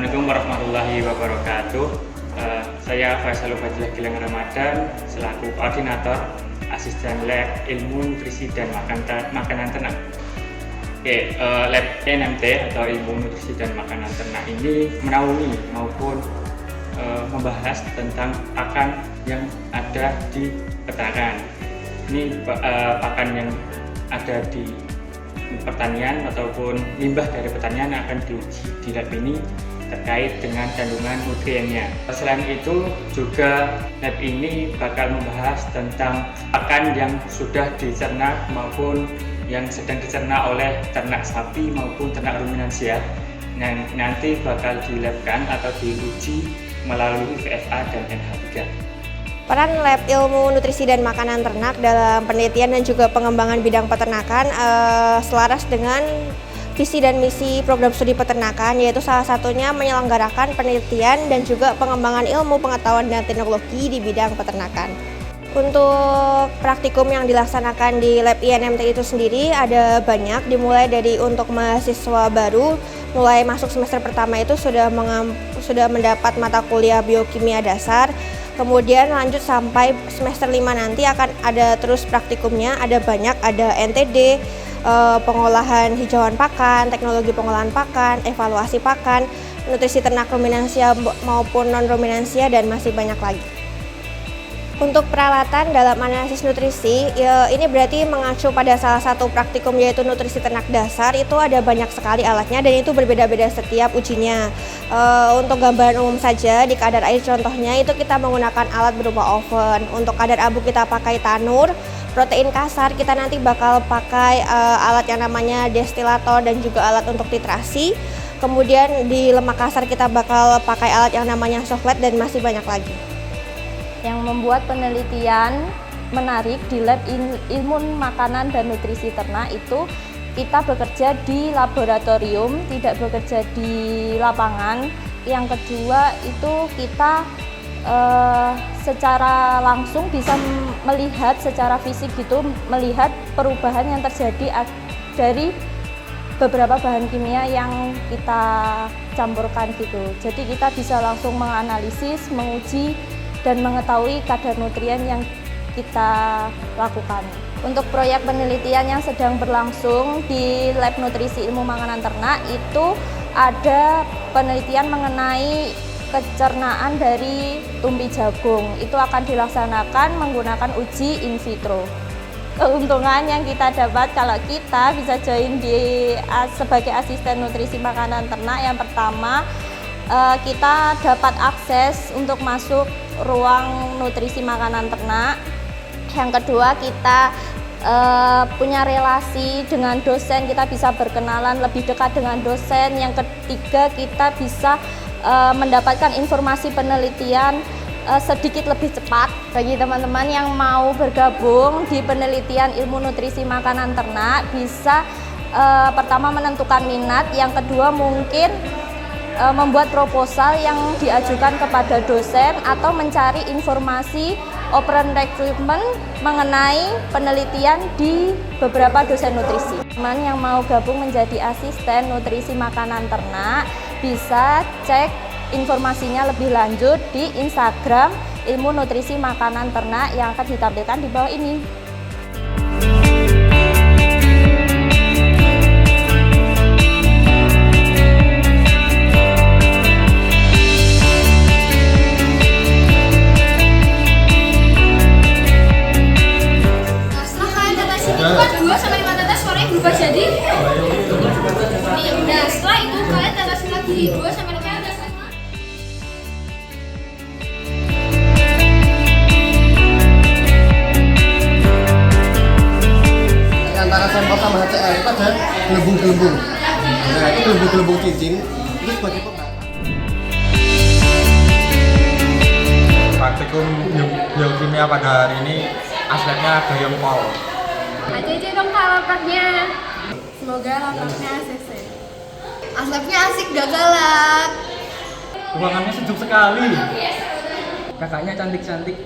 Assalamualaikum warahmatullahi wabarakatuh. Saya Faisal Ubadillah Gilang Ramadan selaku koordinator asisten lab ilmu nutrisi dan makanan ternak. Lab NMT atau ilmu nutrisi dan makanan ternak ini menaungi maupun membahas tentang pakan yang ada di peternakan. Ini pakan yang ada di pertanian ataupun limbah dari pertanian akan diuji di lab ini terkait dengan kandungan nutriennya. Selain itu juga lab ini bakal membahas tentang pakan yang sudah dicerna maupun yang sedang dicerna oleh ternak sapi maupun ternak ruminansia yang nanti bakal dilabkan atau diuji melalui VFA dan NH3. Peran Lab Ilmu Nutrisi dan Makanan Ternak dalam penelitian dan juga pengembangan bidang peternakan selaras dengan visi dan misi program studi peternakan, yaitu salah satunya menyelenggarakan penelitian dan juga pengembangan ilmu pengetahuan dan teknologi di bidang peternakan. Untuk praktikum yang dilaksanakan di Lab INMT itu sendiri ada banyak, dimulai dari untuk mahasiswa baru, mulai masuk semester pertama itu sudah mendapat mata kuliah biokimia dasar. Kemudian lanjut sampai semester 5 nanti akan ada terus praktikumnya, ada banyak, ada NTD, pengolahan hijauan pakan, teknologi pengolahan pakan, evaluasi pakan, nutrisi ternak ruminansia maupun non-ruminansia, dan masih banyak lagi. Untuk peralatan dalam analisis nutrisi, ini berarti mengacu pada salah satu praktikum yaitu nutrisi ternak dasar. Itu ada banyak sekali alatnya dan itu berbeda-beda setiap ujinya. Untuk gambaran umum saja, di kadar air contohnya itu kita menggunakan alat berupa oven. Untuk kadar abu kita pakai tanur. Protein kasar kita nanti bakal pakai alat yang namanya destilator dan juga alat untuk titrasi. Kemudian di lemak kasar kita bakal pakai alat yang namanya soflet dan masih banyak lagi. Yang membuat penelitian menarik di Lab Ilmu Makanan dan Nutrisi Ternak itu kita bekerja di laboratorium, tidak bekerja di lapangan. Yang kedua itu kita secara langsung bisa melihat secara fisik gitu, melihat perubahan yang terjadi dari beberapa bahan kimia yang kita campurkan gitu. Jadi kita bisa langsung menganalisis, menguji, dan mengetahui kadar nutrien yang kita lakukan. Untuk proyek penelitian yang sedang berlangsung di Lab Nutrisi Ilmu Makanan Ternak itu ada penelitian mengenai kecernaan dari tumpi jagung. Itu akan dilaksanakan menggunakan uji in vitro. Keuntungan yang kita dapat kalau kita bisa join sebagai asisten nutrisi makanan ternak, yang pertama kita dapat akses untuk masuk ruang nutrisi makanan ternak. Yang kedua, kita punya relasi dengan dosen, kita bisa berkenalan lebih dekat dengan dosen. Yang ketiga, kita bisa mendapatkan informasi penelitian sedikit lebih cepat. Bagi teman-teman yang mau bergabung di penelitian ilmu nutrisi makanan ternak, bisa pertama menentukan minat, yang kedua mungkin membuat proposal yang diajukan kepada dosen atau mencari informasi open recruitment mengenai penelitian di beberapa dosen nutrisi. Teman yang mau gabung menjadi asisten nutrisi makanan ternak bisa cek informasinya lebih lanjut di Instagram Ilmu Nutrisi Makanan Ternak yang akan ditampilkan di bawah ini. Dua sama 5 tetes warnanya berubah jadi ini udah. Setelah itu kalian tetesin lagi 2 sampai 5 tetes. Antara sampel sama HCl itu ada gelembung-gelembung. Nah, itu gelembung-gelembung cincin itu sebagai pembatas. Praktikum biokimia pada hari ini aspeknya ada yang pol. Aja dong kak lapaknya. Semoga lapaknya ACC. Asapnya asik gak galak. Ruangannya sejuk sekali. Kakaknya cantik-cantik.